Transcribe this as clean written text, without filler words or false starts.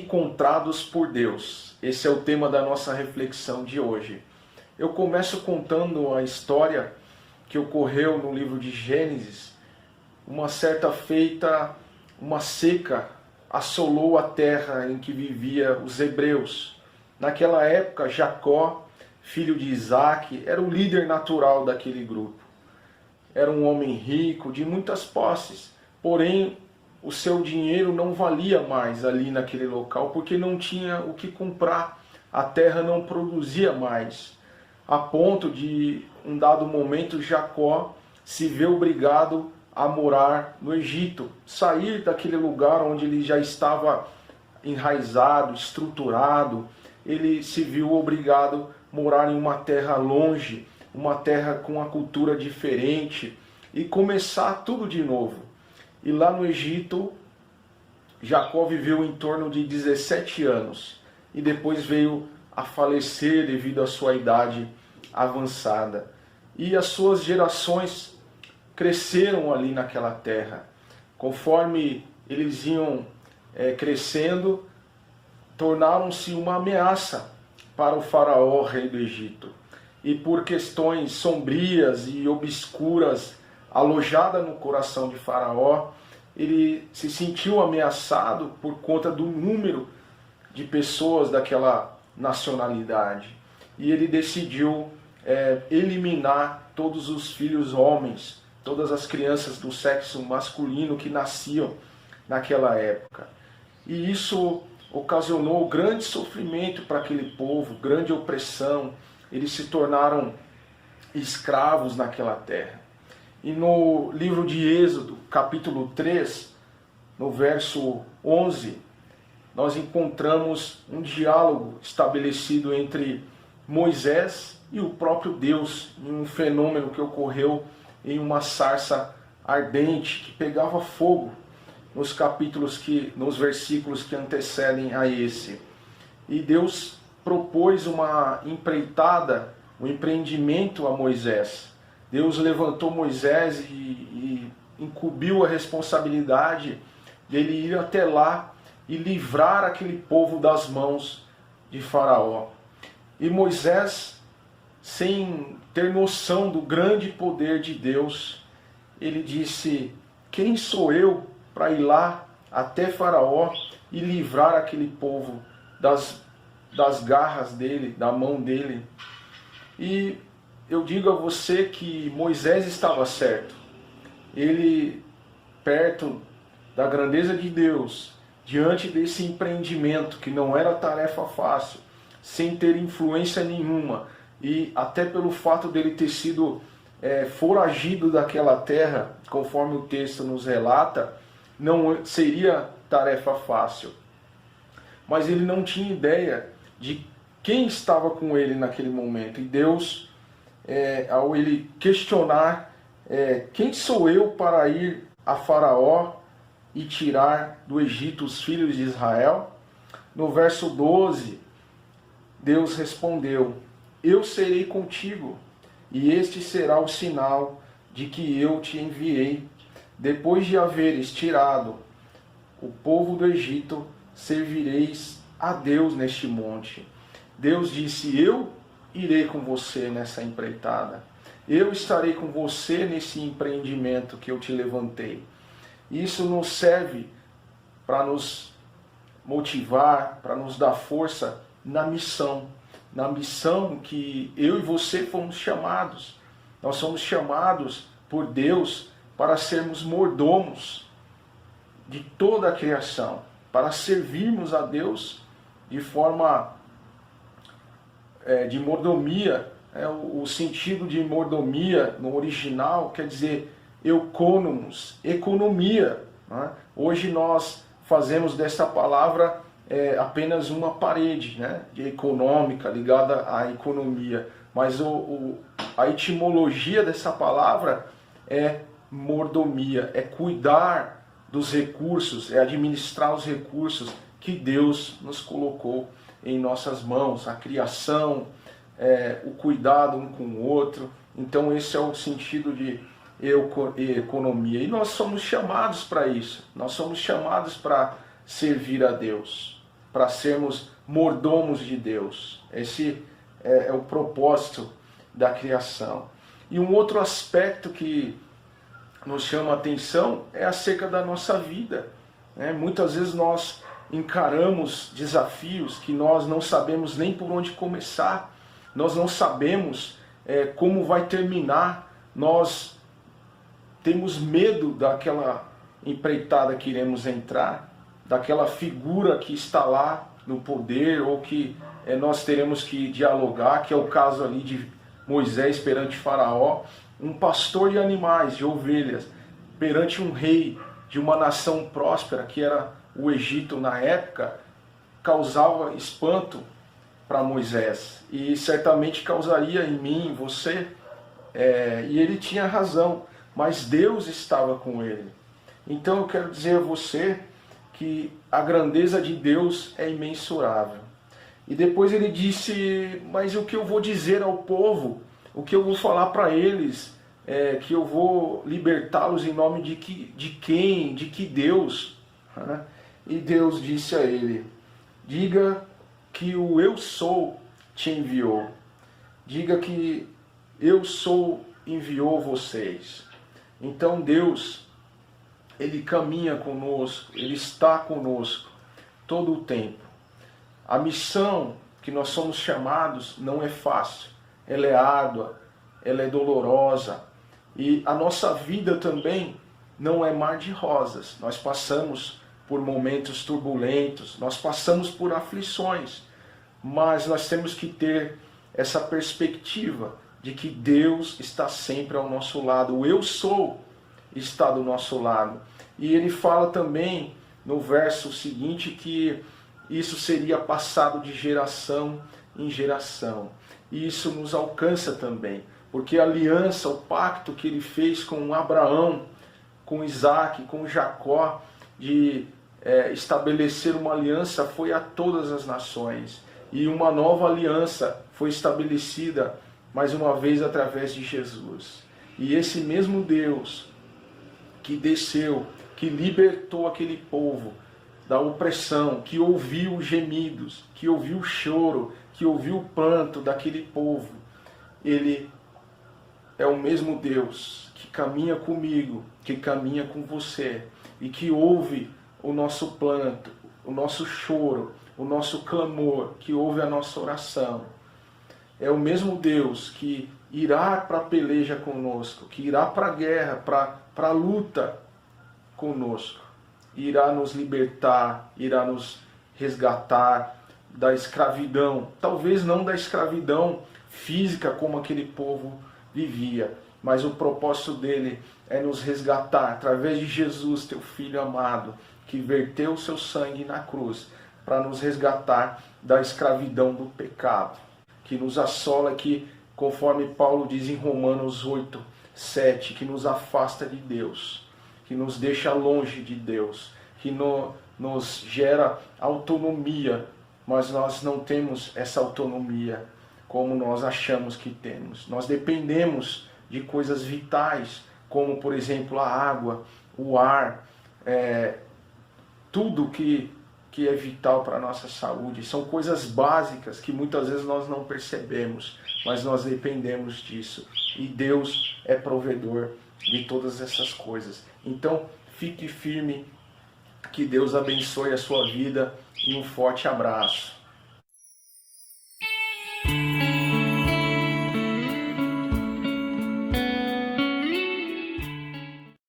encontrados por Deus. Esse é o tema da nossa reflexão de hoje. Eu começo contando a história que ocorreu no livro de Gênesis. Uma certa feita, uma seca assolou a terra em que viviam os hebreus. Naquela época, Jacó, filho de Isaac, era o líder natural daquele grupo. Era um homem rico, de muitas posses, porém o seu dinheiro não valia mais ali naquele local, porque não tinha o que comprar, a terra não produzia mais, a ponto de, um dado momento, Jacó se vê obrigado a morar no Egito, sair daquele lugar onde ele já estava enraizado, estruturado. Ele se viu obrigado a morar em uma terra longe, uma terra com uma cultura diferente, e começar tudo de novo. E lá no Egito, Jacó viveu em torno de 17 anos, e depois veio a falecer devido à sua idade avançada. E as suas gerações cresceram ali naquela terra. Conforme eles iam crescendo, tornaram-se uma ameaça para o faraó, rei do Egito. E por questões sombrias e obscuras, alojada no coração de Faraó, ele se sentiu ameaçado por conta do número de pessoas daquela nacionalidade. E ele decidiu eliminar todos os filhos homens, todas as crianças do sexo masculino que nasciam naquela época. E isso ocasionou grande sofrimento para aquele povo, grande opressão. Eles se tornaram escravos naquela terra. E no livro de Êxodo, capítulo 3, no verso 11, nós encontramos um diálogo estabelecido entre Moisés e o próprio Deus, em um fenômeno que ocorreu em uma sarça ardente que pegava fogo nos versículos que antecedem a esse. E Deus propôs uma empreitada, um empreendimento a Moisés. Deus levantou Moisés e incumbiu a responsabilidade dele ir até lá e livrar aquele povo das mãos de Faraó. E Moisés, sem ter noção do grande poder de Deus, ele disse: quem sou eu para ir lá até Faraó e livrar aquele povo das garras dele, da mão dele? E eu digo a você que Moisés estava certo. Ele, perto da grandeza de Deus, diante desse empreendimento, que não era tarefa fácil, sem ter influência nenhuma, e até pelo fato dele ter sido foragido daquela terra, conforme o texto nos relata, não seria tarefa fácil. Mas ele não tinha ideia de quem estava com ele naquele momento. E Deus, ao ele questionar, quem sou eu para ir a Faraó e tirar do Egito os filhos de Israel? No verso 12, Deus respondeu: eu serei contigo, e este será o sinal de que eu te enviei. Depois de haveres tirado o povo do Egito, servireis a Deus neste monte. Deus disse: eu irei com você nessa empreitada. Eu estarei com você nesse empreendimento que eu te levantei. Isso nos serve para nos motivar, para nos dar força na missão que eu e você fomos chamados. Nós somos chamados por Deus para sermos mordomos de toda a criação, para servirmos a Deus de forma de mordomia. O sentido de mordomia no original quer dizer euconomos, economia. Né? Hoje nós fazemos dessa palavra apenas uma parede, né, de econômica, ligada à economia. Mas a etimologia dessa palavra é mordomia, é cuidar dos recursos, é administrar os recursos que Deus nos colocou em nossas mãos, a criação, o cuidado um com o outro. Então esse é o sentido de economia. E nós somos chamados para isso, nós somos chamados para servir a Deus, para sermos mordomos de Deus. Esse é o propósito da criação. E um outro aspecto que nos chama a atenção é acerca da nossa vida. Muitas vezes nós encaramos desafios que nós não sabemos nem por onde começar, nós não sabemos como vai terminar, nós temos medo daquela empreitada que iremos entrar, daquela figura que está lá no poder, ou que nós teremos que dialogar, que é o caso ali de Moisés perante Faraó, um pastor de animais, de ovelhas, perante um rei de uma nação próspera, que era o Egito na época, causava espanto para Moisés, e certamente causaria em mim, em você, e ele tinha razão, mas Deus estava com ele. Então eu quero dizer a você que a grandeza de Deus é imensurável. E depois ele disse, mas o que eu vou dizer ao povo? O que eu vou falar para eles? Que eu vou libertá-los em nome de quem? De que Deus? E Deus disse a ele, diga que o Eu Sou te enviou. Diga que Eu Sou enviou vocês. Então Deus, Ele caminha conosco, Ele está conosco todo o tempo. A missão que nós somos chamados não é fácil, ela é árdua, ela é dolorosa. E a nossa vida também não é mar de rosas. Nós passamos por momentos turbulentos, nós passamos por aflições, mas nós temos que ter essa perspectiva de que Deus está sempre ao nosso lado. O Eu Sou está do nosso lado. E ele fala também no verso seguinte que isso seria passado de geração em geração. E isso nos alcança também, porque a aliança, o pacto que ele fez com Abraão, com Isaac, com Jacó, de estabelecer uma aliança, foi a todas as nações. E uma nova aliança foi estabelecida, mais uma vez, através de Jesus. E esse mesmo Deus que desceu, que libertou aquele povo da opressão, que ouviu os gemidos, que ouviu o choro, que ouviu o pranto daquele povo, Ele é o mesmo Deus que caminha comigo, que caminha com você, e que ouve o nosso pranto, o nosso choro, o nosso clamor, que ouve a nossa oração. É o mesmo Deus que irá para a peleja conosco, que irá para a guerra, para a luta conosco. Irá nos libertar, irá nos resgatar da escravidão. Talvez não da escravidão física como aquele povo vivia, mas o propósito dele é nos resgatar através de Jesus, teu Filho amado, que verteu o seu sangue na cruz para nos resgatar da escravidão do pecado, que nos assola, que, conforme Paulo diz em Romanos 8, 7, que nos afasta de Deus, que nos deixa longe de Deus, que nos gera autonomia, mas nós não temos essa autonomia como nós achamos que temos. Nós dependemos de coisas vitais, como, por exemplo, a água, o ar, tudo que é vital para a nossa saúde. São coisas básicas que muitas vezes nós não percebemos, mas nós dependemos disso. E Deus é provedor de todas essas coisas. Então, fique firme, que Deus abençoe a sua vida e um forte abraço.